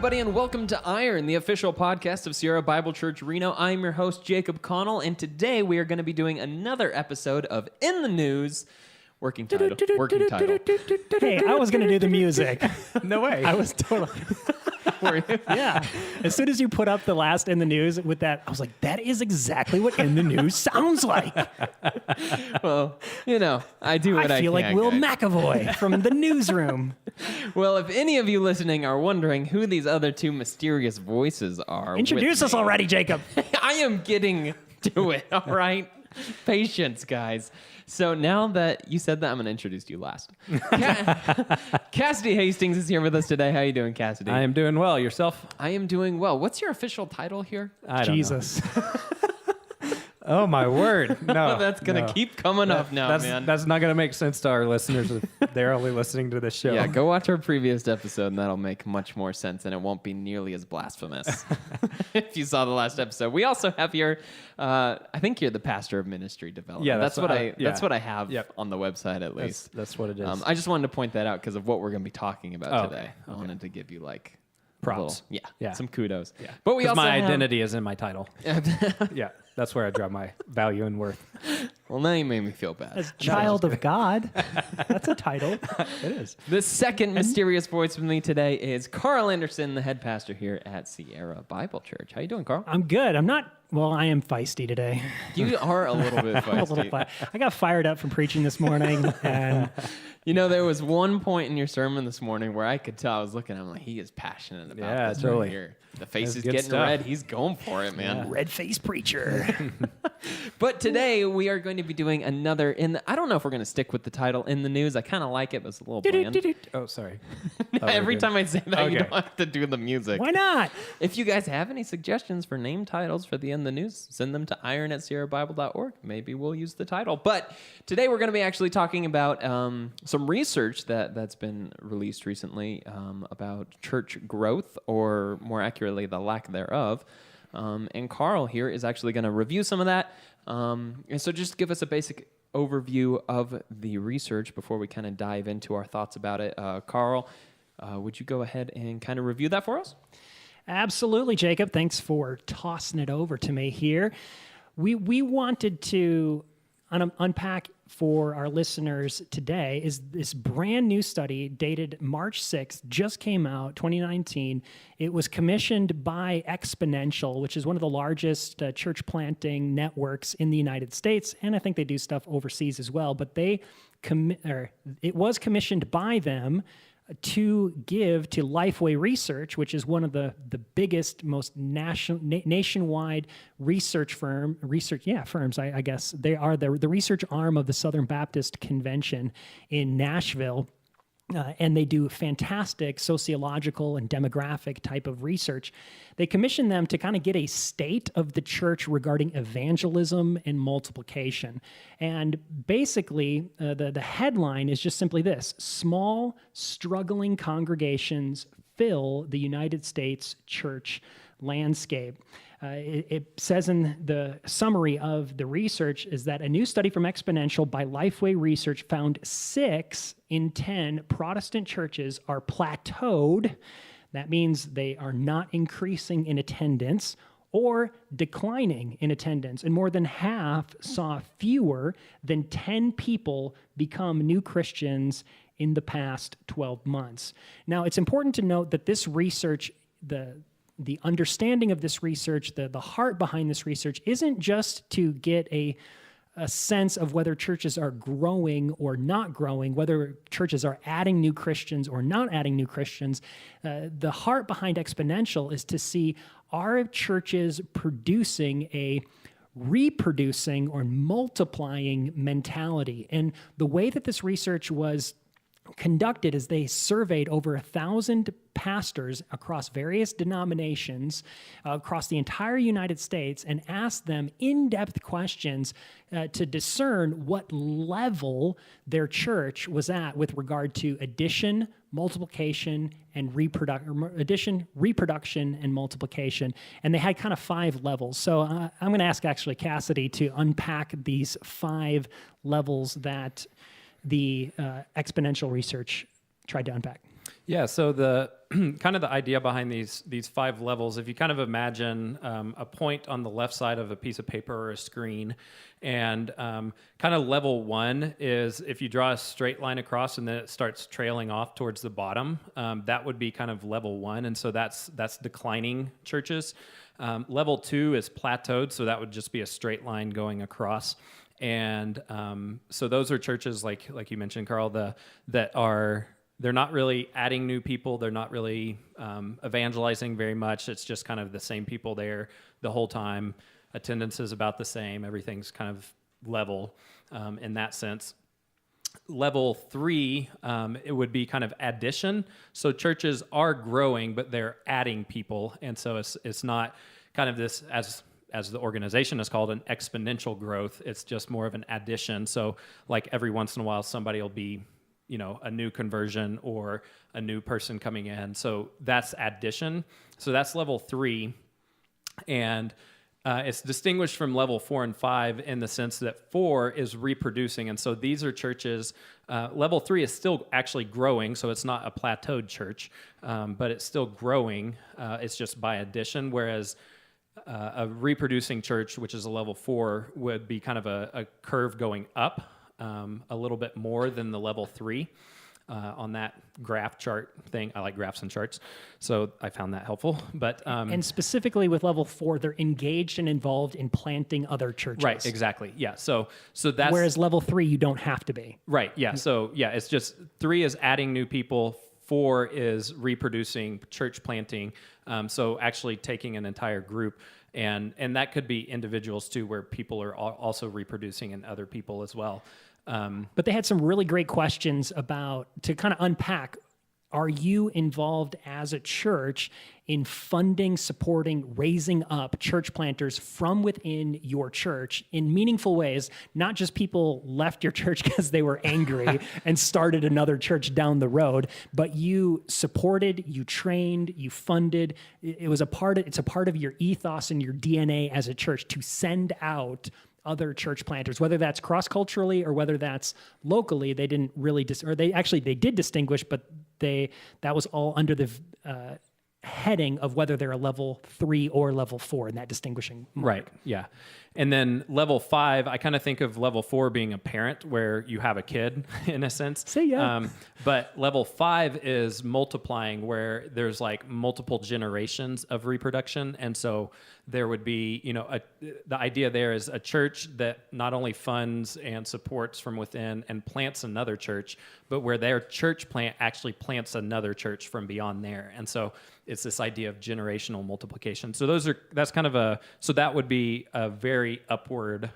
everybody, and welcome to Iron, the official podcast of Sierra Bible Church Reno. I'm your host, Jacob Connell, and today we are going to be doing another episode of In the News. Working title. Hey, I was going to do the music. No way. I was totally... Were you? Yeah. As soon as you put up the last In the News with that, I was like, that is exactly what In the News sounds like. Well, you know, I do what I feel can. like Will guys. McAvoy from the newsroom. Well, if any of you listening are wondering who these other two mysterious voices are, Introduce us already, Jacob. I am getting to it, all right? Patience, guys. So now that you said that, I'm going to introduce you last. Cassidy Hastings is here with us today. How you doing, Cassidy? I am doing well. Yourself? I am doing well. What's your official title here? I don't know. Jesus. Oh, my word. No. Well, that's going to keep coming up now, man. That's not going to make sense to our listeners if they're only listening to this show. Yeah, go watch our previous episode, and that'll make much more sense, and it won't be nearly as blasphemous if you saw the last episode. We also have here, I think you're the pastor of ministry development. Yeah, that's what I have Yep. on the website at least. That's what it is. I just wanted to point that out because of what we're going to be talking about Oh, today. I okay. wanted to give you like Props. a little- Yeah. some kudos. Yeah. But we Because also my have, identity is in my title. Yeah, that's where I draw my value and worth. Well, now you made me feel bad. As child of God. That's a title. It is. The second mysterious voice with me today is Carl Anderson, the head pastor here at Sierra Bible Church. How you doing, Carl? I'm good. I'm not... Well, I am feisty today. You are a little bit I'm a little feisty. I got fired up from preaching this morning, and You know, there was one point in your sermon this morning where I could tell, I was looking, I'm like, he is passionate about Yeah, this totally. right here. The face That's is good getting stuff. red. He's going for it, man. red-faced preacher. But today we are going to be doing another I don't know if we're going to stick with the title In the News. I kind of like it, but it's a little bland. Oh, sorry. Every time I say that, you Okay. don't have to do the music. Why not? If you guys have any suggestions for name titles for the In the News, send them to iron@sierrabible.org. Maybe we'll use the title. But today we're going to be actually talking about some research that's been released recently about church growth, or more accurately, the lack thereof. And Carl here is actually going to review some of that. And so just give us a basic overview of the research before we kind of dive into our thoughts about it. Carl, would you go ahead and kind of review that for us? Absolutely, Jacob. Thanks for tossing it over to me here. We wanted to unpack for our listeners today is this brand new study dated March 6th, just came out, 2019. It was commissioned by Exponential, which is one of the largest church planting networks in the United States, and I think they do stuff overseas as well. But it was commissioned by them to give to Lifeway Research, which is one of the biggest, most nationwide firms, I guess. They are the research arm of the Southern Baptist Convention in Nashville. And they do fantastic sociological and demographic type of research. They commissioned them to kind of get a state of the church regarding evangelism and multiplication. And basically, the headline is just simply this: small, struggling congregations fill the United States church landscape. It says in the summary of the research is that a new study from Exponential by Lifeway Research found 6 in 10 Protestant churches are plateaued. That means they are not increasing in attendance or declining in attendance. And more than half saw fewer than 10 people become new Christians in the past 12 months. Now, it's important to note that this research, the understanding of this research, the heart behind this research, isn't just to get a sense of whether churches are growing or not growing, whether churches are adding new Christians or not adding new Christians. The heart behind Exponential is to see, are churches producing a reproducing or multiplying mentality? And the way that this research was conducted is they surveyed over 1,000 pastors across various denominations across the entire United States and asked them in-depth questions to discern what level their church was at with regard to addition, multiplication, and reproduction, and multiplication. And they had kind of 5 levels. So I'm going to ask actually Cassidy to unpack these 5 levels that the Exponential research tried to unpack. Yeah, so the kind of the idea behind these 5 levels, if you kind of imagine a point on the left side of a piece of paper or a screen, and kind of level 1 is if you draw a straight line across and then it starts trailing off towards the bottom, that would be kind of level 1, and so that's declining churches. Level 2 is plateaued, so that would just be a straight line going across. And so those are churches like you mentioned, Carl, they're not really adding new people. They're not really evangelizing very much. It's just kind of the same people there the whole time. Attendance is about the same. Everything's kind of level in that sense. Level 3, it would be kind of addition. So churches are growing, but they're adding people. And so it's not kind of this, as the organization is called, an exponential growth. It's just more of an addition. So like every once in a while, somebody will be a new conversion or a new person coming in. So that's addition. So that's level 3. And it's distinguished from level 4 and 5 in the sense that 4 is reproducing. And so these are churches, level 3 is still actually growing. So it's not a plateaued church, but it's still growing. It's just by addition. Whereas a reproducing church, which is a level 4, would be kind of a curve going up. A little bit more than the level 3 on that graph chart thing. I like graphs and charts, so I found that helpful. But and specifically with level 4, they're engaged and involved in planting other churches. Right, exactly. Yeah. So that's whereas level 3, you don't have to be. Right. Yeah. So yeah, it's just 3 is adding new people. 4 is reproducing, church planting. So actually taking an entire group. And that could be individuals too, where people are also reproducing in other people as well. But they had some really great questions to kind of unpack. Are you involved as a church in funding, supporting, raising up church planters from within your church in meaningful ways? Not just people left your church because they were angry and started another church down the road, but you supported, you trained, you funded. It's a part of your ethos and your DNA as a church to send out other church planters, whether that's cross-culturally or whether that's locally. They didn't really they did distinguish, but that was all under the heading of whether they're a level 3 or level 4 in that distinguishing mark. Right. Yeah. And then level 5, I kind of think of level 4 being a parent where you have a kid in a sense. Say yeah. But level 5 is multiplying where there's like multiple generations of reproduction. And so there would be, the idea there is a church that not only funds and supports from within and plants another church, but where their church plant actually plants another church from beyond there. And so it's this idea of generational multiplication. So that's kind of so that would be a very upward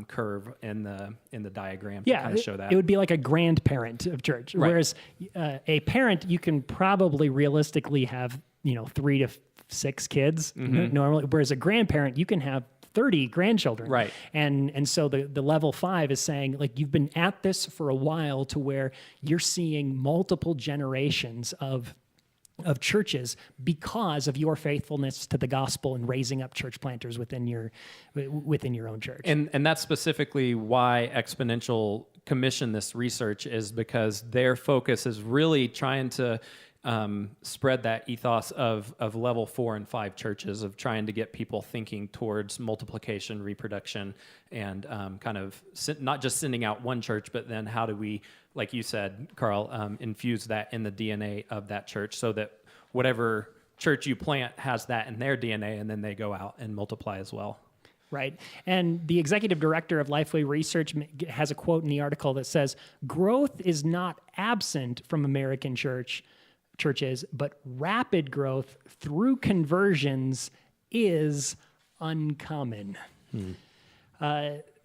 curve in the diagram to kind of show that. It would be like a grandparent of church. Right. Whereas a parent, you can probably realistically have 3 to 6 kids normally. Whereas a grandparent, you can have 30 grandchildren. Right. And so the level 5 is saying, like, you've been at this for a while to where you're seeing multiple generations of churches because of your faithfulness to the gospel and raising up church planters within your own church. And that's specifically why Exponential commissioned this research, is because their focus is really trying to spread that ethos of level 4 and 5 churches, of trying to get people thinking towards multiplication, reproduction, and kind of not just sending out one church, but then how do we, like you said, Carl, infuse that in the DNA of that church so that whatever church you plant has that in their DNA, and then they go out and multiply as well. Right. And the executive director of Lifeway Research has a quote in the article that says, "Growth is not absent from American churches, but rapid growth through conversions is uncommon."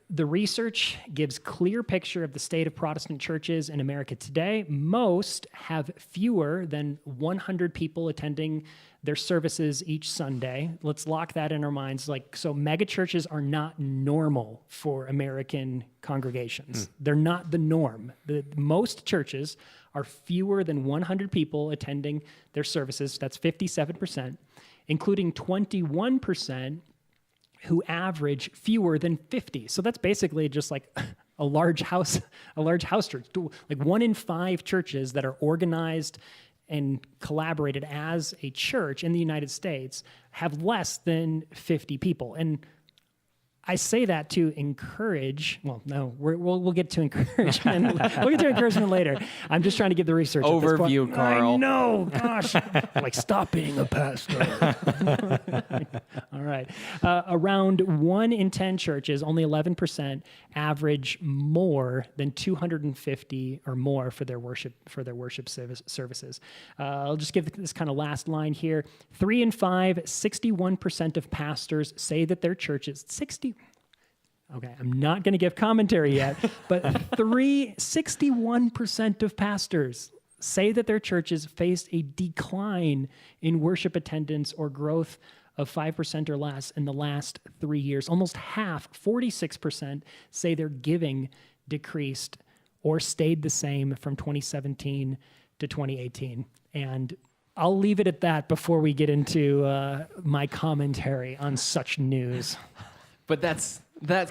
The research gives clear picture of the state of Protestant churches in America today. Most have fewer than 100 people attending their services each Sunday. Let's lock that in our minds. So mega churches are not normal for American congregations. They're not the norm. Most churches are fewer than 100 people attending their services. That's 57%, including 21% who average fewer than 50. So that's basically just like a large house church. Like 1 in 5 churches that are organized and collaborated as a church in the United States have less than 50 people. And I say that to encourage. Well, no, we'll get to encouragement. We'll get to encouragement later. I'm just trying to give the research at this point. Overview, Carl. I know, gosh, like stop being a pastor. All right, around 1 in 10 churches, only 11% average more than 250 or more for their worship services. I'll just give this kind of last line here. 3 in 5, 61% of pastors say that their churches 60. Okay, I'm not going to give commentary yet, but 61% of pastors say that their churches faced a decline in worship attendance or growth of 5% or less in the last 3 years. Almost half, 46%, say their giving decreased or stayed the same from 2017 to 2018. And I'll leave it at that before we get into my commentary on such news. But that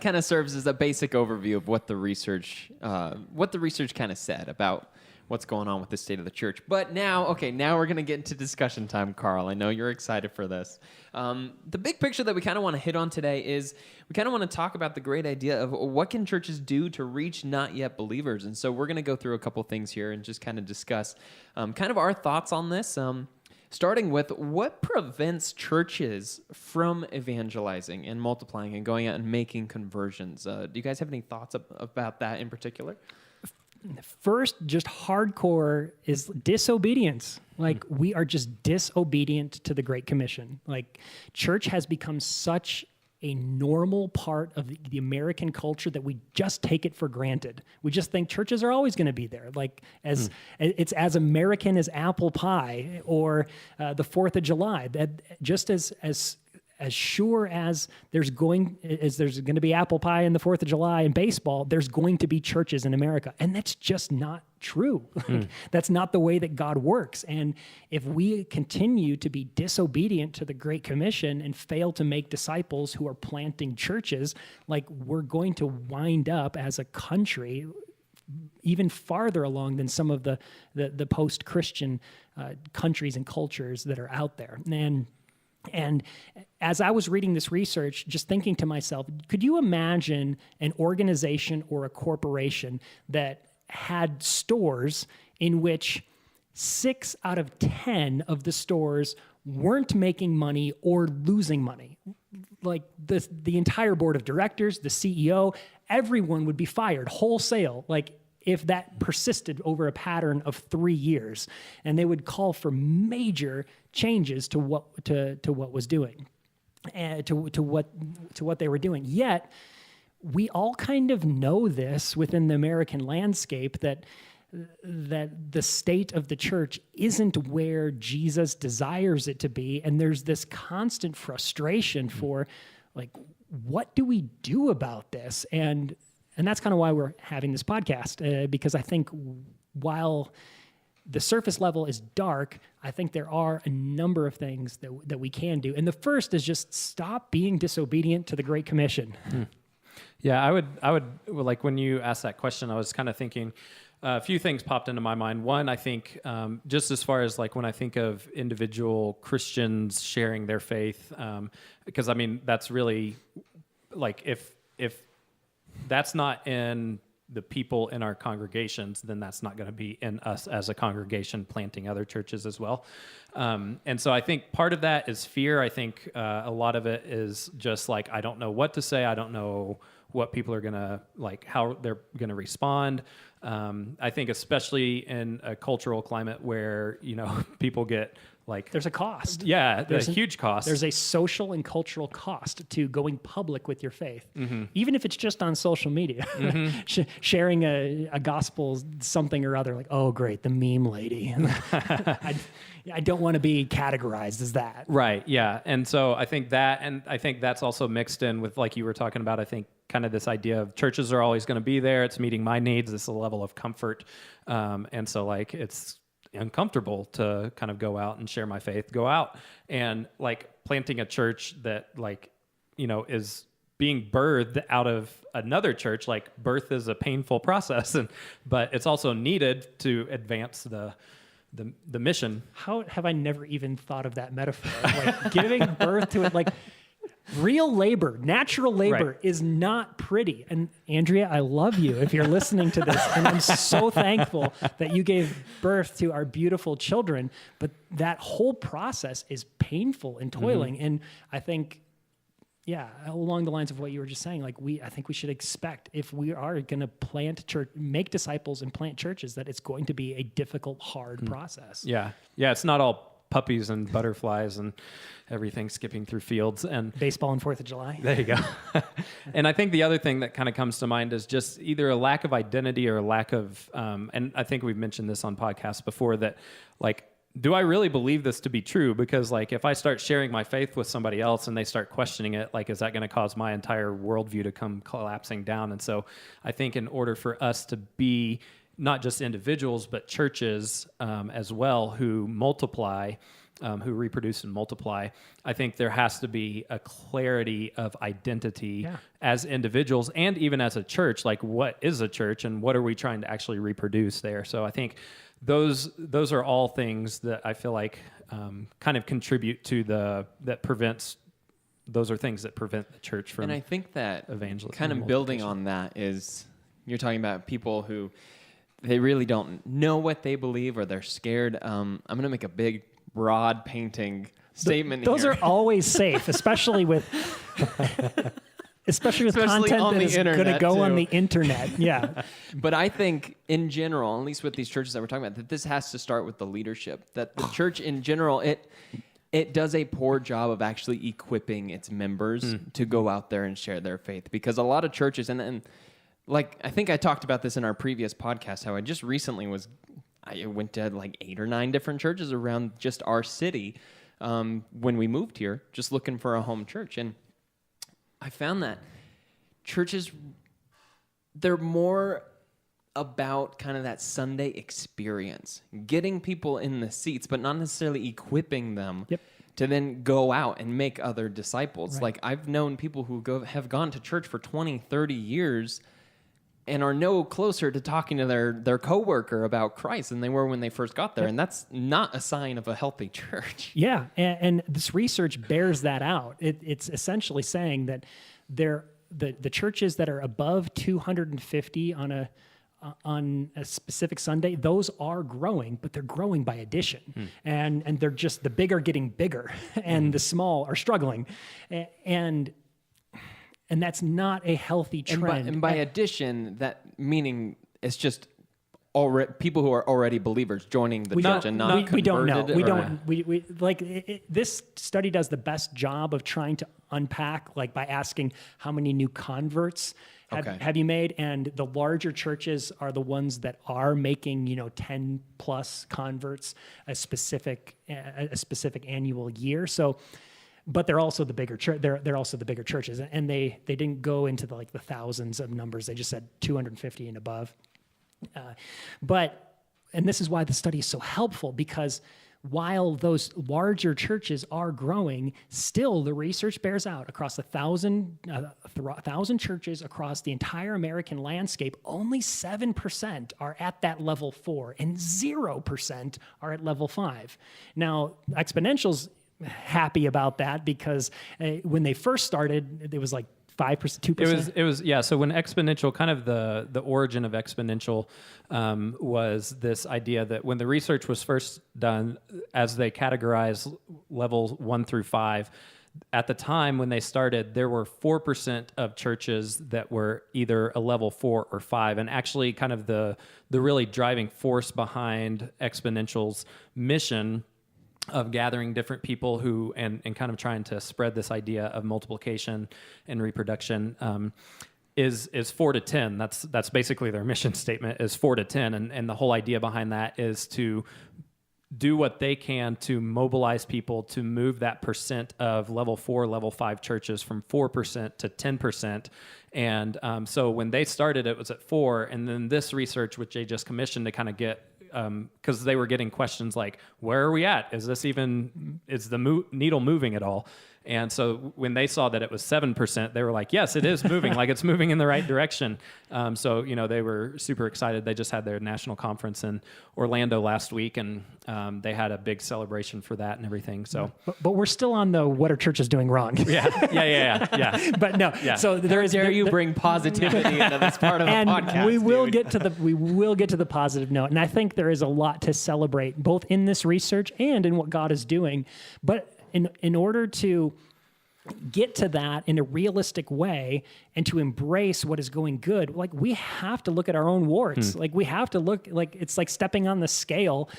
kind of serves as a basic overview of what the research kind of said about what's going on with the state of the church. But now we're going to get into discussion time, Carl. I know you're excited for this. The big picture that we kind of want to hit on today is we kind of want to talk about the great idea of what can churches do to reach not yet believers. And so we're going to go through a couple things here and just kind of discuss kind of our thoughts on this. Starting with what prevents churches from evangelizing and multiplying and going out and making conversions. Do you guys have any thoughts about that in particular? First, just hardcore is disobedience. Like, we are just disobedient to the Great Commission. Like, church has become such a normal part of the American culture that we just take it for granted. We just think churches are always going to be there. Like, it's as American as apple pie or the 4th of July. That just as sure as there's going to be apple pie in the 4th of July in baseball, there's going to be churches in America. And that's just not true. That's not the way that God works. And if we continue to be disobedient to the Great Commission and fail to make disciples who are planting churches, like, we're going to wind up as a country even farther along than some of the post-Christian countries and cultures that are out there. And as I was reading this research, just thinking to myself, could you imagine an organization or a corporation that had stores in which 6 out of 10 of the stores weren't making money or losing money? Like, the entire board of directors, the CEO, everyone would be fired wholesale. Like, if that persisted over a pattern of 3 years, and they would call for major changes to what was doing, to what they were doing. Yet, we all kind of know this within the American landscape that the state of the church isn't where Jesus desires it to be, and there's this constant frustration for, like, what do we do about this? And that's kind of why we're having this podcast, because I think while the surface level is dark, I think there are a number of things that we can do. And the first is just stop being disobedient to the Great Commission. Yeah, I would like, when you asked that question, I was kind of thinking a few things popped into my mind. One, I think just as far as, like, when I think of individual Christians sharing their faith, because I mean, that's really, like, if that's not in the people in our congregations, then that's not going to be in us as a congregation planting other churches as well. And so I think part of that is fear. I think a lot of it is just like, I don't know what to say. I don't know what people are going to, like, how they're going to respond. I think especially in a cultural climate where, people get, like, there's a cost. Yeah, there's a huge cost. There's a social and cultural cost to going public with your faith, even if it's just on social media, sharing a gospel something or other. Like, oh, great, the meme lady. I don't want to be categorized as that. Right. Yeah. And so I think that's also mixed in with, like you were talking about, I think, kind of this idea of churches are always going to be there. It's meeting my needs. This is a level of comfort. And so, like, it's uncomfortable to kind of go out and share my faith, go out and, like, planting a church that, like, is being birthed out of another church. Like, birth is a painful process, but it's also needed to advance the mission. How have I never even thought of that metaphor? Like giving birth to it, like real labor, natural labor Right. is not pretty. And Andrea, I love you if you're listening to this. And I'm so thankful that you gave birth to our beautiful children. But that whole process is painful and toiling. And I think, yeah, along the lines of what you were just saying, like I think we should expect, if we are going to plant church, make disciples and plant churches, that it's going to be a difficult, hard process. Yeah. It's not all puppies and butterflies and everything skipping through fields and Baseball on 4th of July. there you go. And I think the other thing that kind of comes to mind is just either a lack of identity or a lack of, and I think we've mentioned this on podcasts before, that like, do I really believe this to be true? Because like, if I start sharing my faith with somebody else and they start questioning it, like, is that going to cause my entire worldview to come collapsing down? And so I think in order for us to be not just individuals, but churches as well who multiply, who reproduce and multiply, I think there has to be a clarity of identity as individuals and even as a church. Like, what is a church and what are we trying to actually reproduce there? So I think those are all things that I feel like kind of contribute to those are things that prevent the church from. And I think that evangelism kind and of building multiplication. on that is, you're talking about people who they really don't know what they believe or they're scared. I'm going to make a big, broad painting statement Those here. are always safe, especially with Especially content on that the is going to internet, go on too. the internet. Yeah. But I think in general, at least with these churches that we're talking about, that this has to start with the leadership. That the church in general, it does a poor job of actually equipping its members to go out there and share their faith. Because a lot of churches, and like I think I talked about this in our previous podcast, how I just recently I went to like 8 or 9 different churches around just our city when we moved here, just looking for a home church. And I found that churches, they're more about kind of that Sunday experience, getting people in the seats, but not necessarily equipping them to then go out and make other disciples. Right. Like I've known people who have gone to church for 20, 30 years and are no closer to talking to their coworker about Christ than they were when they first got there. And that's not a sign of a healthy church. Yeah. And this research bears that out. It's essentially saying that the churches that are above 250 on a specific Sunday, those are growing, but they're growing by addition. And they're just, the big are getting bigger and the small are struggling. And that's not a healthy trend. And by addition, that meaning it's just people who are already believers joining the church and not we don't know. converted, We or- don't. We like this study does the best job of trying to unpack, like by asking how many new converts have you made, and the larger churches are the ones that are making 10 plus converts a specific annual year. So. But they're also the bigger church. They're also the bigger churches, and they didn't go into the thousands of numbers. They just said 250 and above. And this is why the study is so helpful, because while those larger churches are growing, still the research bears out across 1,000 churches across the entire American landscape, only 7% are at that level 4, and 0% are at level 5. Now, Exponential's happy about that because when they first started, it was like 5%, 2%. It was yeah. So when Exponential, kind of the origin of Exponential was this idea that when the research was first done, as they categorized levels 1 through 5, at the time when they started, there were 4% of churches that were either a level 4 or 5, and actually kind of the really driving force behind Exponential's mission of gathering different people who and kind of trying to spread this idea of multiplication and reproduction is 4 to 10. That's basically their mission statement, is 4 to 10, and the whole idea behind that is to do what they can to mobilize people to move that percent of level 4, level 5 churches from 4% to 10%. And so when they started, it was at 4, and then this research, which they just commissioned to kind of get, because they were getting questions like, where are we at? Is this even, is the needle moving at all? And so when they saw that it was 7%, they were like, yes, it is moving, like it's moving in the right direction. So, they were super excited. They just had their national conference in Orlando last week, and they had a big celebration for that and everything. So, But we're still on the what are churches doing wrong? yeah. But no, Yeah. so there is Dare you bring positivity into this part of the and podcast? we will dude. get to the positive note, and I think there is a lot to celebrate both in this research and in what God is doing. But in order to get to that in a realistic way and to embrace what is going good, like we have to look at our own warts. Like we have to look, like it's like stepping on the scale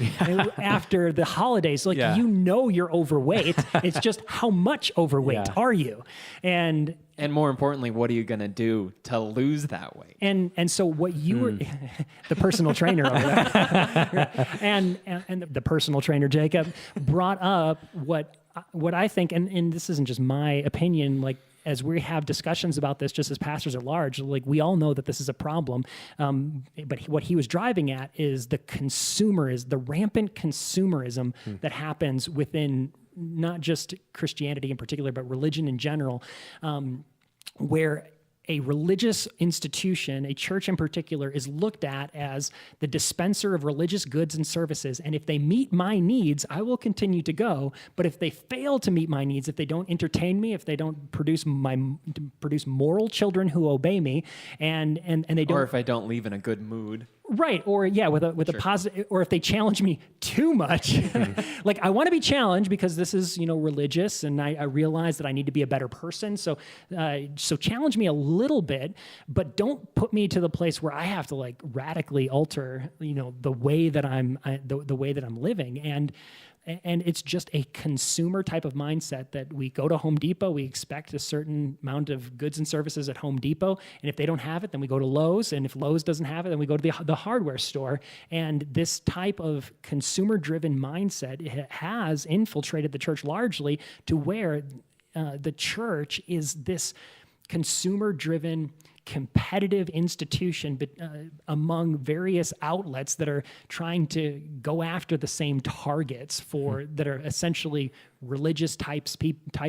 after the holidays. Like you're overweight. It's just how much overweight are you? And more importantly, what are you going to do to lose that weight? And so what you were, the personal trainer over there, and the personal trainer Jacob brought up what I think, and this isn't just my opinion, like as we have discussions about this, just as pastors at large, like we all know that this is a problem. But what he was driving at is the rampant consumerism that happens within not just Christianity in particular, but religion in general, where a religious institution, a church in particular, is looked at as the dispenser of religious goods and services. And if they meet my needs, I will continue to go. But if they fail to meet my needs, if they don't entertain me, if they don't produce moral children who obey me, and they don't, Or if I don't leave in a good mood. right, or with a positive, or if they challenge me too much, like I want to be challenged because this is religious, and I realize that I need to be a better person. So challenge me a little bit, but don't put me to the place where I have to like radically alter the way that I'm living. And it's just a consumer type of mindset that we go to Home Depot, we expect a certain amount of goods and services at Home Depot, and if they don't have it, then we go to Lowe's, and if Lowe's doesn't have it, then we go to the hardware store. And this type of consumer-driven mindset has infiltrated the church largely to where the church is this consumer-driven competitive institution among various outlets that are trying to go after the same targets that are essentially religious type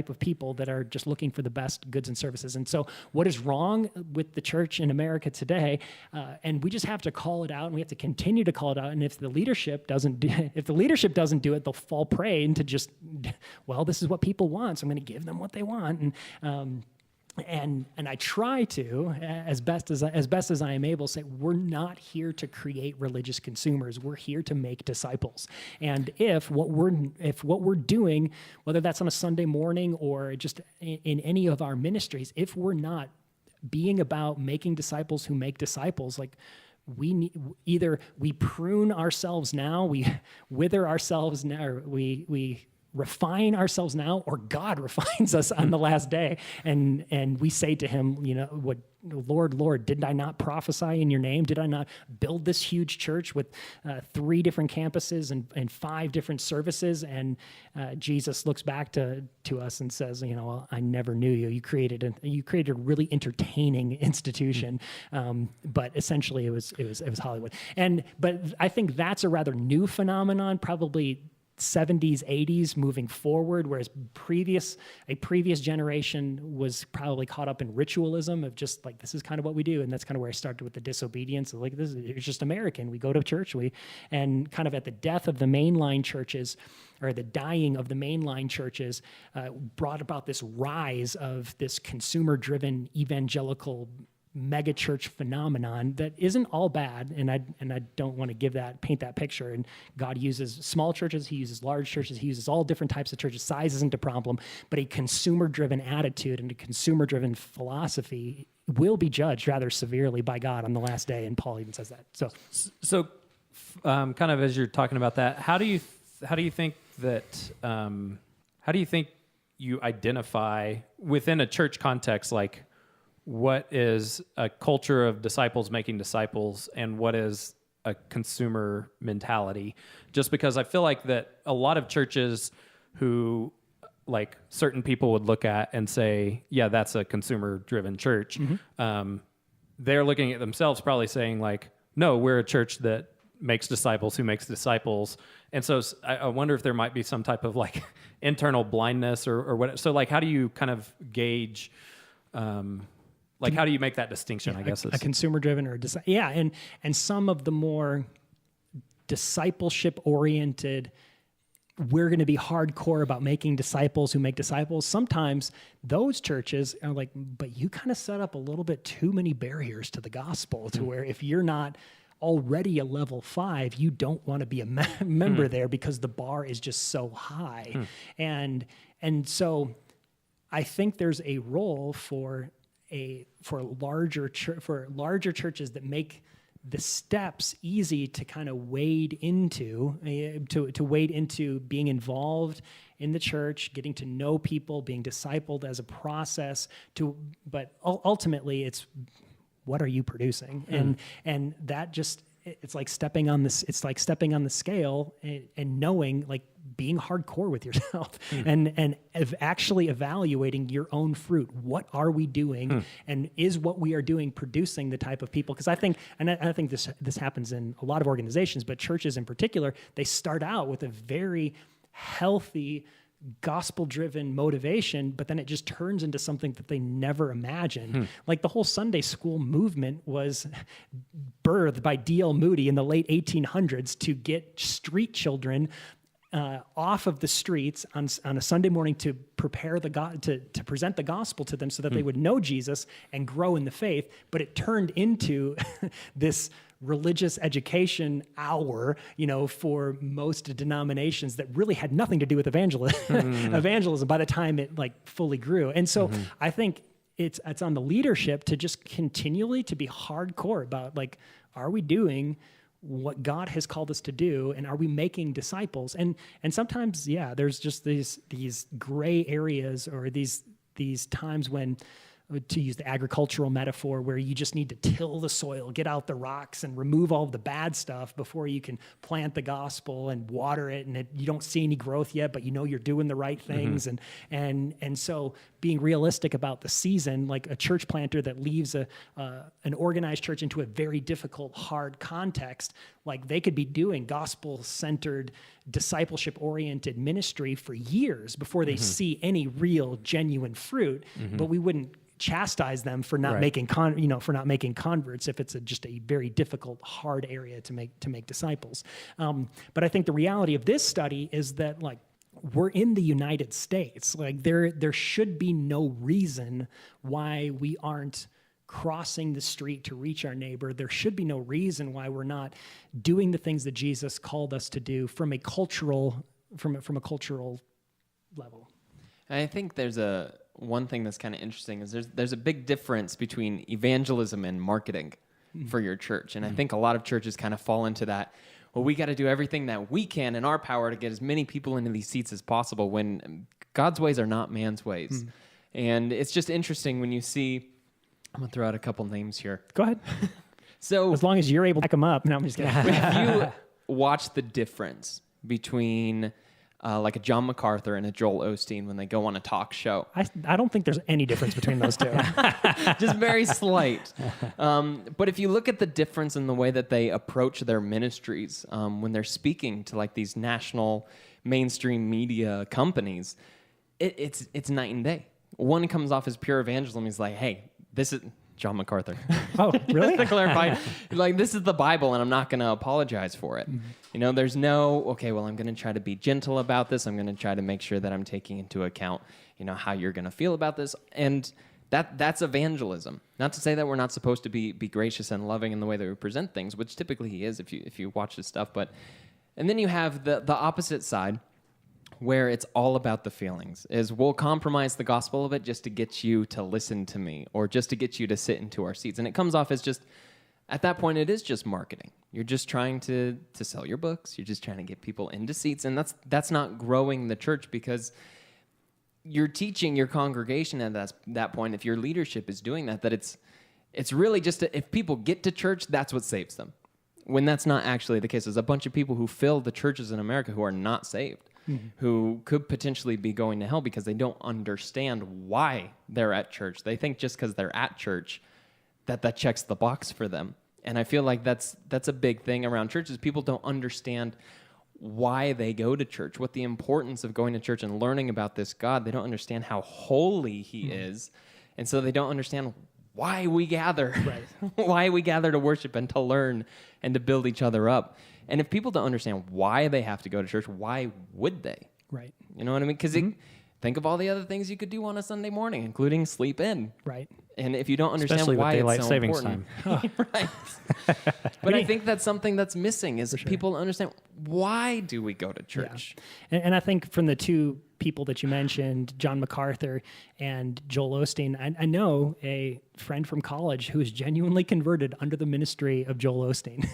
of people that are just looking for the best goods and services. And so what is wrong with the church in America today, and we just have to call it out, and we have to continue to call it out. And if the leadership doesn't do it, they'll fall prey into just, well, this is what people want, so I'm going to give them what they want. And I try to, as best as I am able, say we're not here to create religious consumers. We're here to make disciples. And if what we're doing, whether that's on a Sunday morning or just in any of our ministries, if we're not being about making disciples who make disciples, like either we prune ourselves now, we wither ourselves now, or we refine ourselves now, or God refines us on the last day. And we say to him, what, Lord, did I not prophesy in your name? Did I not build this huge church with 3 different campuses and 5 different services? And Jesus looks back to us and says, I never knew you. You created a really entertaining institution. But essentially it was Hollywood. But I think that's a rather new phenomenon, probably 70s, 80s moving forward, whereas a previous generation was probably caught up in ritualism of just like, this is kind of what we do. And that's kind of where I started with the disobedience of like, it's just American. We go to church, and kind of at the death of the mainline churches, or the dying of the mainline churches, brought about this rise of this consumer-driven evangelical megachurch phenomenon that isn't all bad, and I don't want to paint that picture. And God uses small churches, he uses large churches, he uses all different types of churches. Size isn't a problem, but a consumer-driven attitude and a consumer-driven philosophy will be judged rather severely by God on the last day, and Paul even says that. So kind of as you're talking about that, how do you think you identify within a church context, like, what is a culture of disciples making disciples and what is a consumer mentality? Just because I feel like that a lot of churches who like certain people would look at and say, yeah, that's a consumer driven church. Mm-hmm. They're looking at themselves probably saying like, no, we're a church that makes disciples who makes disciples. And so I wonder if there might be some type of like internal blindness or what. So like, how do you kind of gauge, like, how do you make that distinction? I guess a consumer-driven or and some of the more discipleship-oriented, we're going to be hardcore about making disciples who make disciples. Sometimes those churches are like, but you kind of set up a little bit too many barriers to the gospel to where if you're not already a level 5, you don't want to be a member there because the bar is just so high. And so I think there's a role for larger churches that make the steps easy to kind of wade into, to wade into being involved in the church, getting to know people, being discipled as a process. But ultimately, it's what are you producing, and that just it's like stepping on this. It's like stepping on the scale and knowing, like being hardcore with yourself and actually evaluating your own fruit. What are we doing, and is what we are doing producing the type of people? Because I think this happens in a lot of organizations, but churches in particular, they start out with a very healthy, gospel-driven motivation, but then it just turns into something that they never imagined. Like the whole Sunday school movement was birthed by D.L. Moody in the late 1800s to get street children off of the streets on a Sunday morning to prepare to present the gospel to them so that they would know Jesus and grow in the faith. But it turned into this religious education hour, for most denominations that really had nothing to do with evangelism by the time it like fully grew. And so I think it's on the leadership to just continually to be hardcore about, like, are we doing what God has called us to do, and are we making disciples? And sometimes, there's just these gray areas, or these times when, to use the agricultural metaphor, where you just need to till the soil, get out the rocks, and remove all of the bad stuff before you can plant the gospel and water it, and you don't see any growth yet, but you're doing the right things. And so being realistic about the season, like a church planter that leaves an organized church into a very difficult, hard context, like they could be doing gospel-centered, discipleship-oriented ministry for years before they see any real, genuine fruit, but we wouldn't chastise them for not making converts if it's just a very difficult, hard area to make disciples. But I think the reality of this study is that, like, we're in the United States. Like there should be no reason why we aren't crossing the street to reach our neighbor. There should be no reason why we're not doing the things that Jesus called us to do from a cultural level. And I think there's one thing that's kind of interesting is there's a big difference between evangelism and marketing for your church. And I think a lot of churches kind of fall into that, well, we got to do everything that we can in our power to get as many people into these seats as possible, when God's ways are not man's ways. And it's just interesting when you see, I'm going to throw out a couple names here. Go ahead. So as long as you're able to back them up. No, I'm just kidding. If you watch the difference between like a John MacArthur and a Joel Osteen when they go on a talk show. I don't think there's any difference between those two. Just very slight. But if you look at the difference in the way that they approach their ministries when they're speaking to like these national mainstream media companies, it's night and day. One comes off as pure evangelism. He's like, hey, this is John MacArthur. Oh, really? Just to clarify, like, this is the Bible, and I'm not going to apologize for it. There's no, okay, well, I'm going to try to be gentle about this. I'm going to try to make sure that I'm taking into account, how you're going to feel about this. And that's evangelism. Not to say that we're not supposed to be gracious and loving in the way that we present things, which typically he is if you watch his stuff. And then you have the opposite side, where it's all about the feelings, is we'll compromise the gospel of it just to get you to listen to me, or just to get you to sit into our seats. And it comes off as just, at that point, it is just marketing. You're just trying to sell your books. You're just trying to get people into seats. And that's not growing the church, because you're teaching your congregation at that point, if your leadership is doing that it's really just, if people get to church, that's what saves them. When that's not actually the case. There's a bunch of people who fill the churches in America who are not saved. Who could potentially be going to hell because they don't understand why they're at church. They think just because they're at church that checks the box for them. And I feel like that's a big thing around churches. People don't understand why they go to church, what the importance of going to church and learning about this God. They don't understand how holy he is. And so they don't understand why we gather, why we gather to worship and to learn and to build each other up. And if people don't understand why they have to go to church, why would they? Right. You know what I mean? Because think of all the other things you could do on a Sunday morning, including sleep in. Right. And if you don't understand Especially why with daylight it's so savings important, time. right? But I think that's something that's missing is people understand why do we go to church? And I think from the two people that you mentioned, John MacArthur and Joel Osteen, I know a friend from college who is genuinely converted under the ministry of Joel Osteen.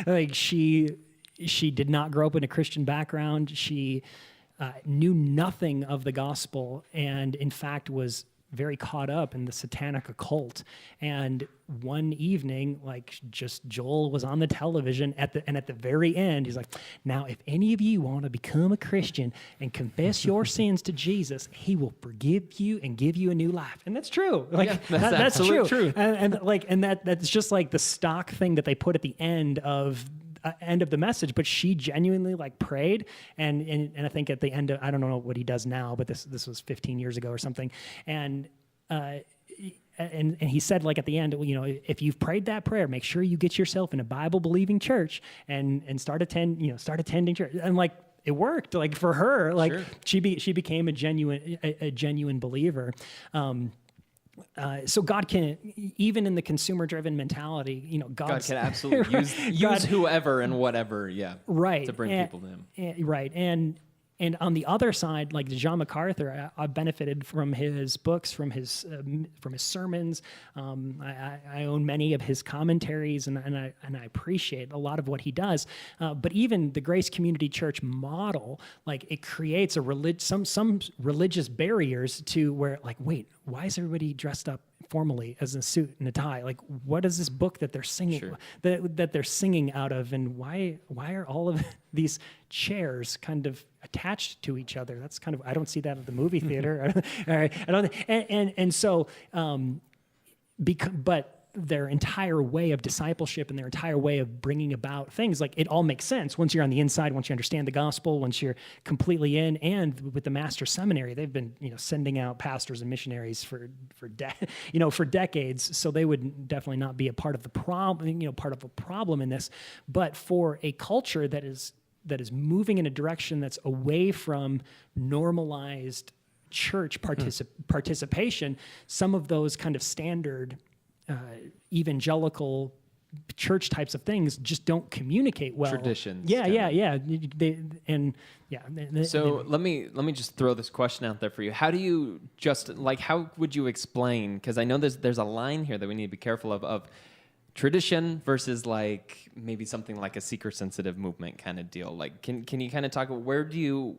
like she did not grow up in a Christian background. She knew nothing of the gospel, and in fact was very caught up in the satanic occult. And one evening, like just Joel was on the television at the very end, he's like, now, if any of you want to become a Christian and confess your sins to Jesus, he will forgive you and give you a new life. And that's true. Like that's true. Truth. And that's just like the stock thing that they put at the end of the message, but she genuinely like prayed, and I think at the end of, I don't know what he does now, but this was 15 years ago or something, and he said, like at the end, if you've prayed that prayer, make sure you get yourself in a Bible believing church and start attending church, and like it worked, like for her, like she became a genuine believer. So God can, even in the consumer-driven mentality, God can absolutely use whoever and whatever, right, to bring people to him. Right, and on the other side, like John MacArthur, I benefited from his books, from his sermons. I own many of his commentaries, and I appreciate a lot of what he does. But even the Grace Community Church model, like it creates some religious barriers to where, like, wait, why is everybody dressed up formally as a suit and a tie? Like, what is this book that they're singing that they're singing out of, and why are all of these chairs kind of attached to each other? That's kind of, I don't see that at the movie theater. All right, I don't, and so, but their entire way of discipleship and their entire way of bringing about things, like it all makes sense once you're on the inside, once you understand the gospel, once you're completely in. And with the Master Seminary, they've been sending out pastors and missionaries for decades, so they would definitely not be a part of the problem in this. But for a culture that is moving in a direction that's away from normalized church participation, some of those kind of standard evangelical church types of things just don't communicate well. Traditions. Yeah. So let me just throw this question out there for you. How do you how would you explain? Because I know there's a line here that we need to be careful of tradition versus like maybe something like a seeker sensitive movement kind of deal. Like, can you kind of talk about where do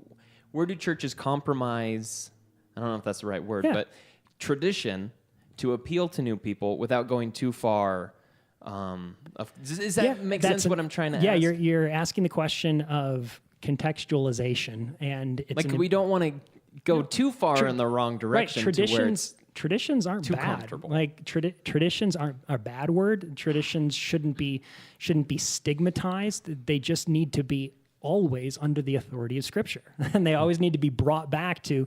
churches compromise? I don't know if that's the right word, but tradition to appeal to new people without going too far. Does that make sense? What I'm trying to ask? Yeah, you're asking the question of contextualization, and it's like we don't want to go too far in the wrong direction. Right, traditions aren't too bad. Comfortable. Like traditions aren't a bad word. Traditions shouldn't be stigmatized. They just need to be always under the authority of Scripture, and they always need to be brought back to,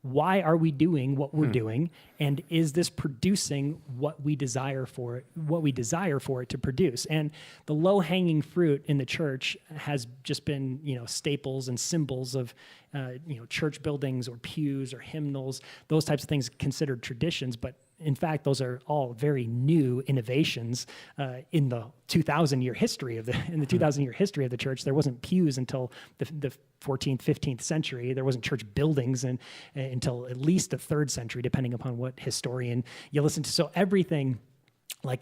why are we doing what we're doing, and is this producing what we desire for it to produce? And the low-hanging fruit in the church has just been, staples and symbols of, church buildings or pews or hymnals, those types of things considered traditions, but in fact, those are all very new innovations in the 2,000-year history of the church. There wasn't pews until the 14th, 15th century. There wasn't church buildings until at least the 3rd century, depending upon what historian you listen to. So everything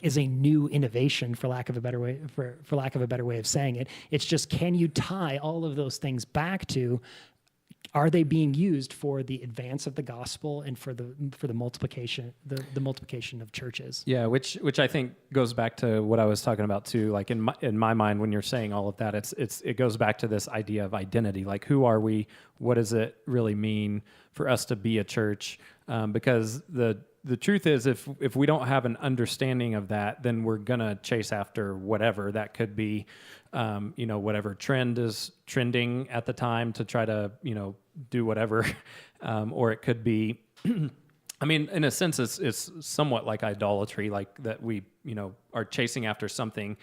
is a new innovation, for lack of a better way of saying it. It's just, can you tie all of those things back to, are they being used for the advance of the gospel and for the multiplication of churches? Yeah, which I think goes back to what I was talking about too. Like in my mind, when you're saying all of that, it goes back to this idea of identity. Like, who are we? What does it really mean for us to be a church? Because the truth is, if we don't have an understanding of that, then we're gonna chase after whatever that could be. whatever trend is trending at the time to try to, do whatever. Or it could be, I mean, in a sense, it's somewhat like idolatry, like that we, are chasing after something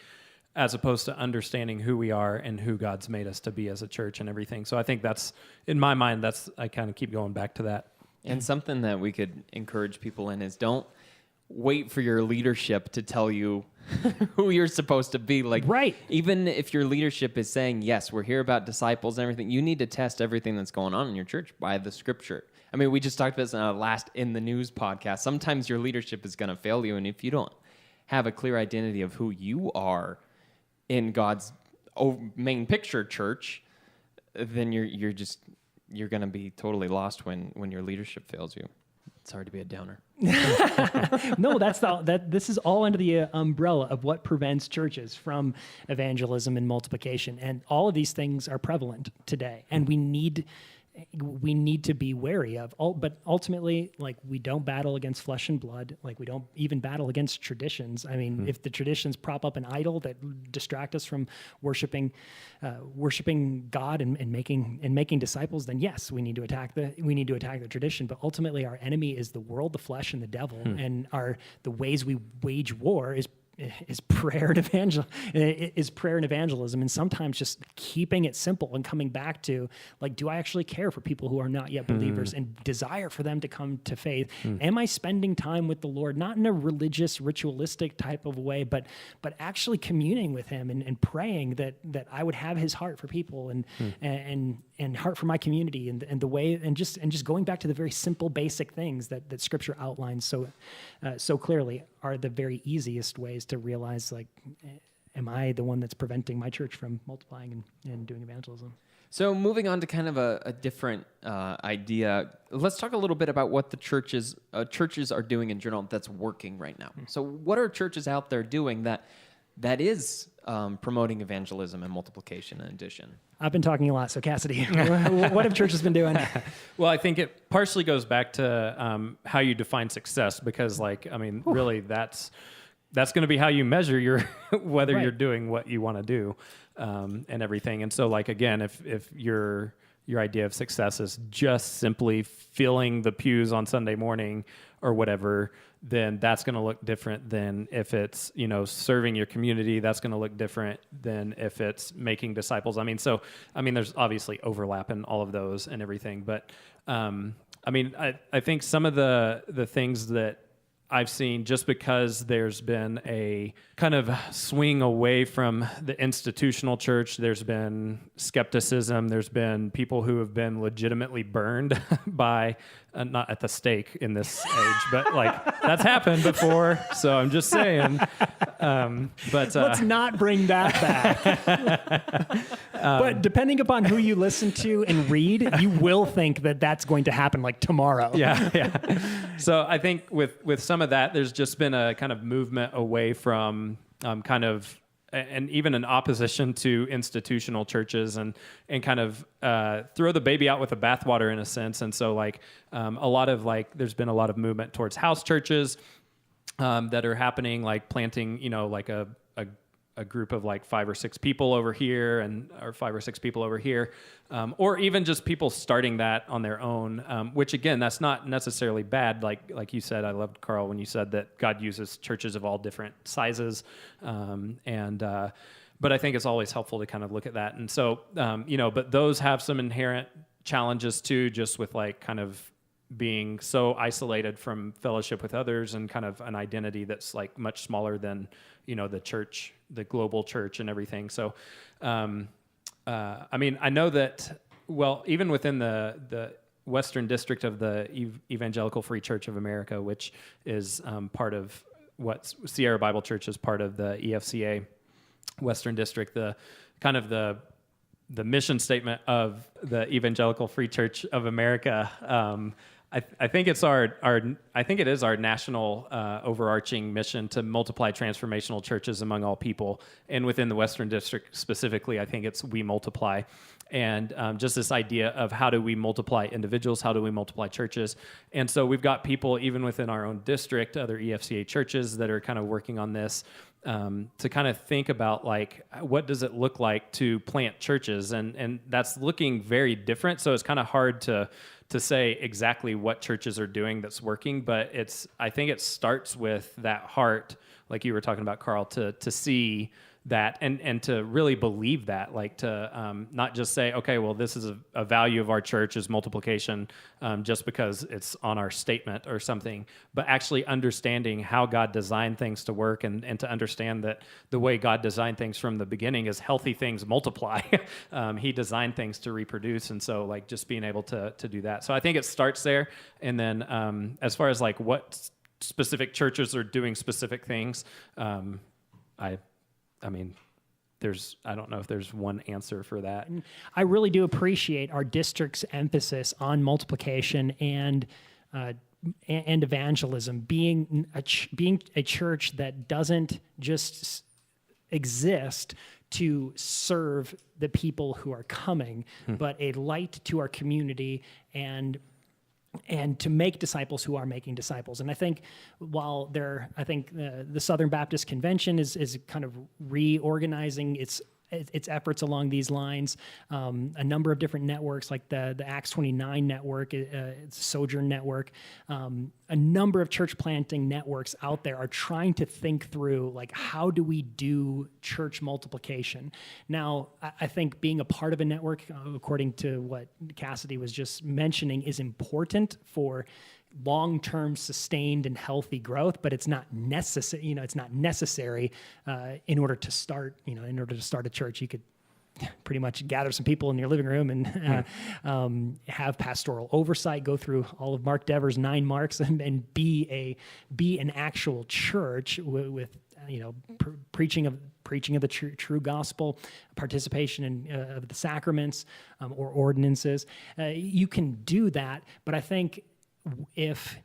as opposed to understanding who we are and who God's made us to be as a church and everything. So I think that's, in my mind, I kind of keep going back to that. And something that we could encourage people in is don't wait for your leadership to tell you who you're supposed to be. Like, Right. Even if your leadership is saying, yes, we're here about disciples and everything, you need to test everything that's going on in your church by the scripture. I mean, we just talked about this in our last In the News podcast. Sometimes your leadership is going to fail you. And if you don't have a clear identity of who you are in God's main picture church, then you're going to be totally lost when your leadership fails you. Sorry to be a downer. No, this is all under the umbrella of what prevents churches from evangelism and multiplication. And all of these things are prevalent today. And we need to be wary of. But ultimately, like, we don't battle against flesh and blood. Like, we don't even battle against traditions. I mean, if the traditions prop up an idol that distract us from worshiping God and making disciples, then yes, we need to attack the tradition. But ultimately, our enemy is the world, the flesh, and the devil. And the ways we wage war is prayer and evangelism, and sometimes just keeping it simple and coming back to, like, do I actually care for people who are not yet believers and desire for them to come to faith? Am I spending time with the Lord, not in a religious, ritualistic type of way, but actually communing with him and praying that I would have his heart for people and heart for my community and the way, and just going back to the very simple, basic things that Scripture outlines so clearly are the very easiest ways to realize, like, am I the one that's preventing my church from multiplying and doing evangelism? So moving on to kind of a different idea, let's talk a little bit about what the churches are doing in general that's working right now. So what are churches out there doing that is promoting evangelism and multiplication and addition? I've been talking a lot, so Cassidy, what have churches been doing? Well, I think it partially goes back to how you define success, because, really that's going to be how you measure whether Right. you're doing what you want to do, and everything. And so, like, again, if your idea of success is just simply filling the pews on Sunday morning or whatever, then that's going to look different than if it's, serving your community. That's going to look different than if it's making disciples. There's obviously overlap in all of those and everything. But, I think some of the things that I've seen, just because there's been a kind of swing away from the institutional church, there's been skepticism, there's been people who have been legitimately burned by, not at the stake in this age, but, like, that's happened before, so I'm just saying. Let's not bring that back. But depending upon who you listen to and read, you will think that that's going to happen, like, tomorrow. Yeah. So I think with some of that, there's just been a kind of movement away from and even an opposition to institutional churches and kind of throw the baby out with the bathwater in a sense. And so, like, there's been a lot of movement towards house churches that are happening, like planting, like a group of like 5 or 6 people over here or 5 or 6 people over here, or even just people starting that on their own, which, again, that's not necessarily bad. Like you said, I loved, Carl, when you said that God uses churches of all different sizes, but I think it's always helpful to kind of look at that. And so, but those have some inherent challenges too, just with, like, kind of being so isolated from fellowship with others and kind of an identity that's, like, much smaller than, the church, the global church and everything. So, I know that, well, even within the Western District of the Evangelical Free Church of America, which is part of what Sierra Bible Church is part of the EFCA Western District, the mission statement of the Evangelical Free Church of America, I think it's I think it is our national overarching mission to multiply transformational churches among all people, and within the Western District specifically, I think it's We Multiply, and just this idea of how do we multiply individuals, how do we multiply churches, and so we've got people even within our own district, other EFCA churches that are kind of working on this. To kind of think about like what does it look like to plant churches, and that's looking very different. So it's kind of hard to say exactly what churches are doing that's working, but I think it starts with that heart, like you were talking about, Carl, to see that and to really believe that, like to not just say, okay, well, this is a value of our church is multiplication just because it's on our statement or something, but actually understanding how God designed things to work and to understand that the way God designed things from the beginning is healthy things multiply. He designed things to reproduce, and so like just being able to do that. So I think it starts there, and then as far as like what specific churches are doing specific things, I mean, I don't know if there's one answer for that. I really do appreciate our district's emphasis on multiplication and evangelism, being a church that doesn't just exist to serve the people who are coming, but a light to our community and to make disciples who are making disciples. And I think while the Southern Baptist Convention is kind of reorganizing its efforts along these lines, a number of different networks like the Acts 29 network, Sojourn network, a number of church planting networks out there are trying to think through like how do we do church multiplication. Now, I think being a part of a network, according to what Cassidy was just mentioning, is important for long-term sustained and healthy growth, but it's not necessary. It's not necessary in order to start. In order to start a church, you could pretty much gather some people in your living room and have pastoral oversight, go through all of Mark Dever's 9 marks, and be an actual church with preaching of the true gospel, participation in of the sacraments or ordinances. You can do that, but I think if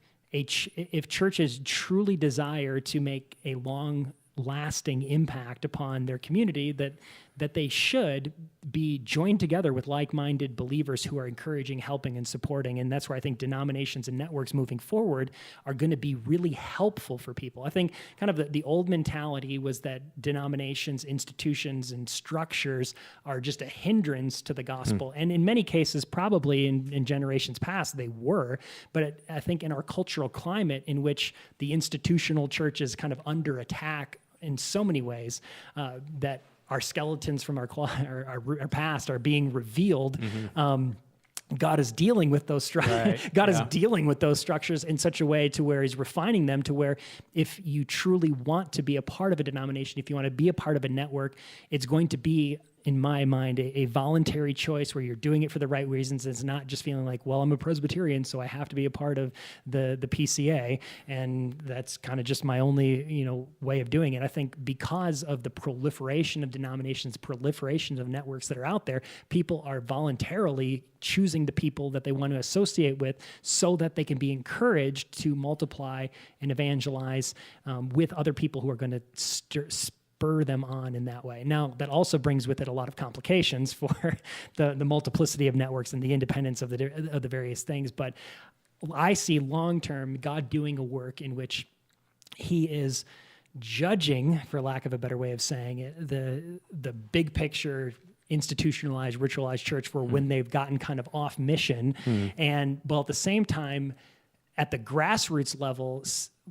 churches truly desire to make a long-lasting impact upon their community, that they should be joined together with like-minded believers who are encouraging, helping, and supporting. And that's where I think denominations and networks moving forward are going to be really helpful for people. I think kind of the old mentality was that denominations, institutions, and structures are just a hindrance to the gospel. And in many cases, probably in generations past, they were. But I think in our cultural climate in which the institutional church is kind of under attack in so many ways, that our skeletons from our past are being revealed. God is dealing with those structures. Right. God is dealing with those structures in such a way to where He's refining them to where if you truly want to be a part of a denomination, if you want to be a part of a network, it's going to be, in my mind, a voluntary choice where you're doing it for the right reasons. It's not just feeling like, well, I'm a Presbyterian, so I have to be a part of the PCA, and that's kind of just my only way of doing it. I think because of the proliferation of denominations, proliferation of networks that are out there, people are voluntarily choosing the people that they want to associate with so that they can be encouraged to multiply and evangelize with other people who are going to spur them on in that way. Now, that also brings with it a lot of complications for the multiplicity of networks and the independence of the various things. But I see long-term God doing a work in which He is judging, for lack of a better way of saying it, the big picture institutionalized, ritualized church for when they've gotten kind of off mission. And while at the same time, at the grassroots level,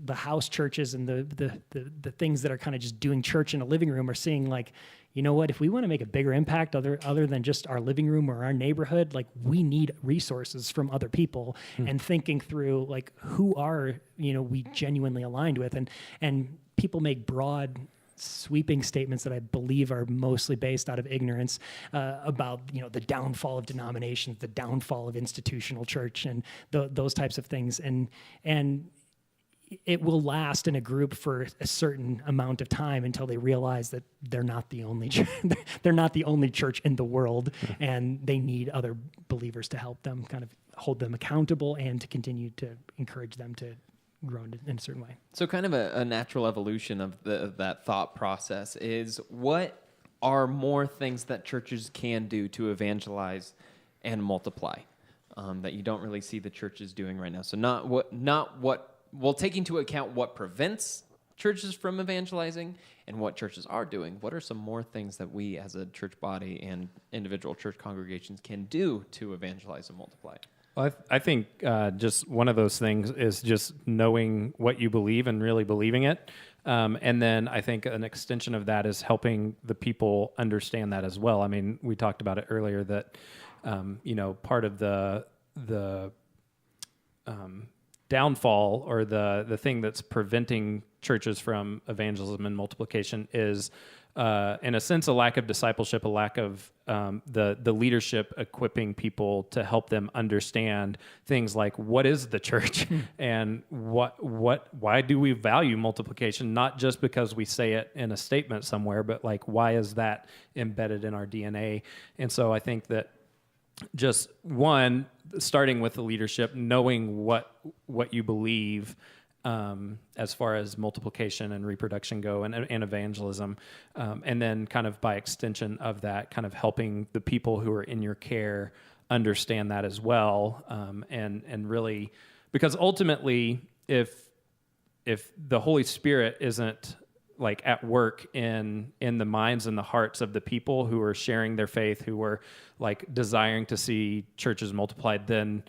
the house churches and the things that are kind of just doing church in a living room are seeing like, you know what, if we want to make a bigger impact other than just our living room or our neighborhood, like we need resources from other people and thinking through like who are, we genuinely aligned with. And people make broad sweeping statements that I believe are mostly based out of ignorance about the downfall of denominations, the downfall of institutional church, and those types of things. And it will last in a group for a certain amount of time until they realize that they're not the only they're not the only church in the world, and they need other believers to help them kind of hold them accountable and to continue to encourage them to grow in a certain way. So kind of a natural evolution of that thought process is, what are more things that churches can do to evangelize and multiply that you don't really see the churches doing right now? So we'll take into account what prevents churches from evangelizing and what churches are doing. What are some more things that we as a church body and individual church congregations can do to evangelize and multiply? Well, I think just one of those things is just knowing what you believe and really believing it. And then I think an extension of that is helping the people understand that as well. I mean, we talked about it earlier that, part of the downfall or the thing that's preventing churches from evangelism and multiplication is, in a sense, a lack of discipleship, a lack of the leadership equipping people to help them understand things like, what is the church and why do we value multiplication? Not just because we say it in a statement somewhere, but like, why is that embedded in our DNA? And so I think that just one, starting with the leadership, knowing what you believe as far as multiplication and reproduction go and evangelism, and then kind of by extension of that, kind of helping the people who are in your care understand that as well, and really, because ultimately, if the Holy Spirit isn't like at work in the minds and the hearts of the people who are sharing their faith, who are like desiring to see churches multiplied, then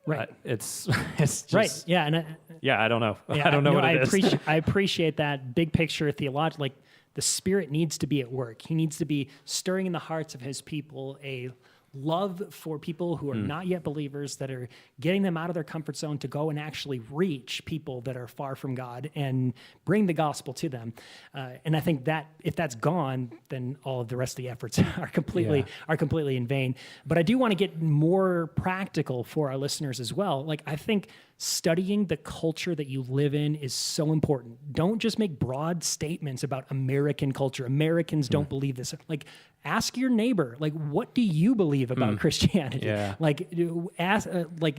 Right. It's just, Right. Yeah. And I don't know. yeah, I don't know what it is. I appreciate that big picture theology. Like, the Spirit needs to be at work. He needs to be stirring in the hearts of his people a love for people who are not yet believers, that are getting them out of their comfort zone to go and actually reach people that are far from God and bring the gospel to them. And I think that if that's gone, then all of the rest of the efforts are completely in vain. But I do want to get more practical for our listeners as well. Like, I think studying the culture that you live in is so important. Don't just make broad statements about American culture. Americans don't believe this. Like, ask your neighbor, like, what do you believe about Christianity? Yeah. Like,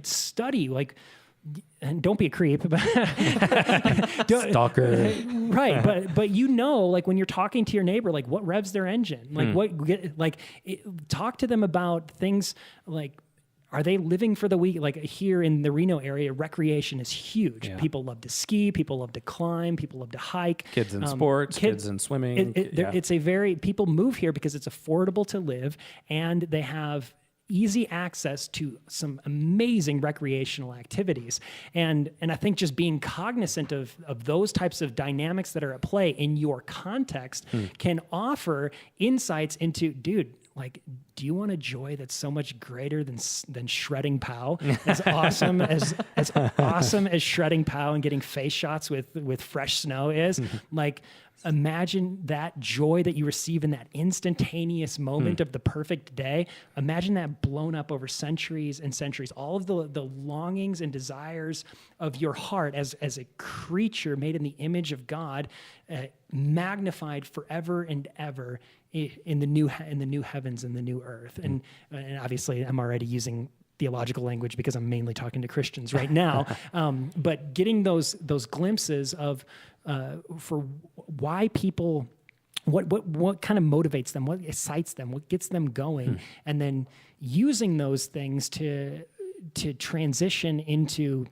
study, like, and don't be a creep. Stalker. Right. But like, when you're talking to your neighbor, like, what revs their engine? Like, talk to them about things like, are they living for the week? Like, here in the Reno area, recreation is huge. Yeah. People love to ski. People love to climb. People love to hike. Kids in sports, kids in swimming. It's people move here because it's affordable to live, and they have easy access to some amazing recreational activities. And I think just being cognizant of those types of dynamics that are at play in your context can offer insights into, dude, like, do you want a joy that's so much greater than shredding POW? As awesome as awesome as shredding POW and getting face shots with fresh snow is, like, imagine that joy that you receive in that instantaneous moment of the perfect day. Imagine that blown up over centuries and centuries. All of the longings and desires of your heart as a creature made in the image of God, magnified forever and ever in the new heavens and the new earth. And obviously, I'm already using theological language because I'm mainly talking to Christians right now. But getting those glimpses of for why people, what kind of motivates them, what excites them, what gets them going, and then using those things to transition into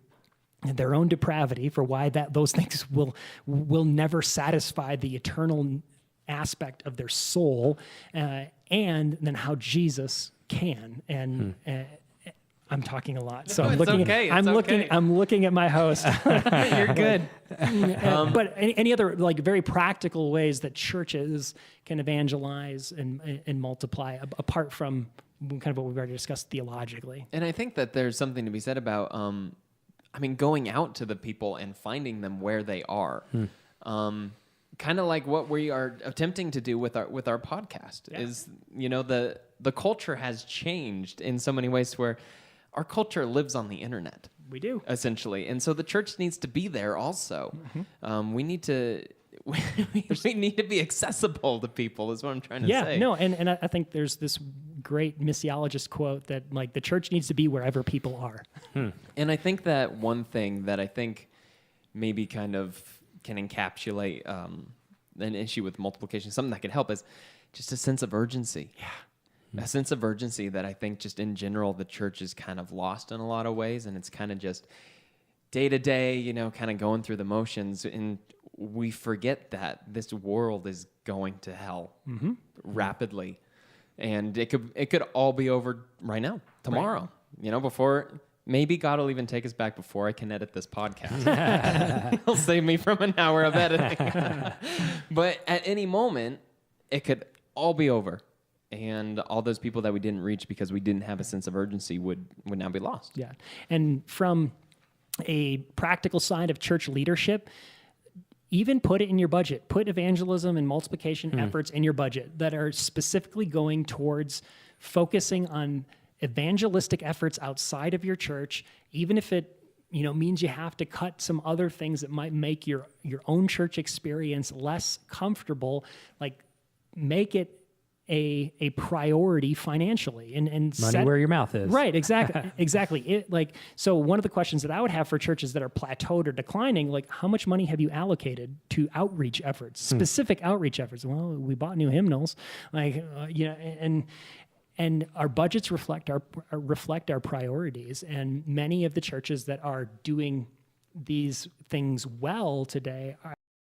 their own depravity, for why those things will never satisfy the eternal aspect of their soul, and then how Jesus can. And I'm talking a lot, so I'm looking at my host. You're good. But any other, like, very practical ways that churches can evangelize and multiply, apart from kind of what we've already discussed theologically? And I think that there's something to be said about, going out to the people and finding them where they are. Kind of like what we are attempting to do with our podcast is, the culture has changed in so many ways, to where our culture lives on the internet. We do. essentially. And so the church needs to be there also. We need to we need to be accessible to people is what I'm trying to Yeah, say. no, and I think there's this great missiologist quote that like the church needs to be wherever people are. And I think that one thing that I think maybe kind of can encapsulate an issue with multiplication, something that could help is just a sense of urgency. Yeah. A sense of urgency that I think just in general the church is kind of lost in a lot of ways, and it's kind of just day to day, kind of going through the motions, and we forget that this world is going to hell rapidly, and it could all be over right now, tomorrow. Before maybe God will even take us back before I can edit this podcast. He'll save me from an hour of editing. But at any moment, it could all be over. And all those people that we didn't reach because we didn't have a sense of urgency would now be lost. Yeah. And from a practical side of church leadership, even put it in your budget. Put evangelism and multiplication efforts in your budget that are specifically going towards focusing on evangelistic efforts outside of your church, even if it means you have to cut some other things that might make your own church experience less comfortable. Like, make it a priority financially and Money where your mouth is. Right, exactly. So one of the questions that I would have for churches that are plateaued or declining, like, how much money have you allocated to outreach efforts, specific outreach efforts? Well, we bought new hymnals, and our budgets reflect our priorities. And many of the churches that are doing these things well today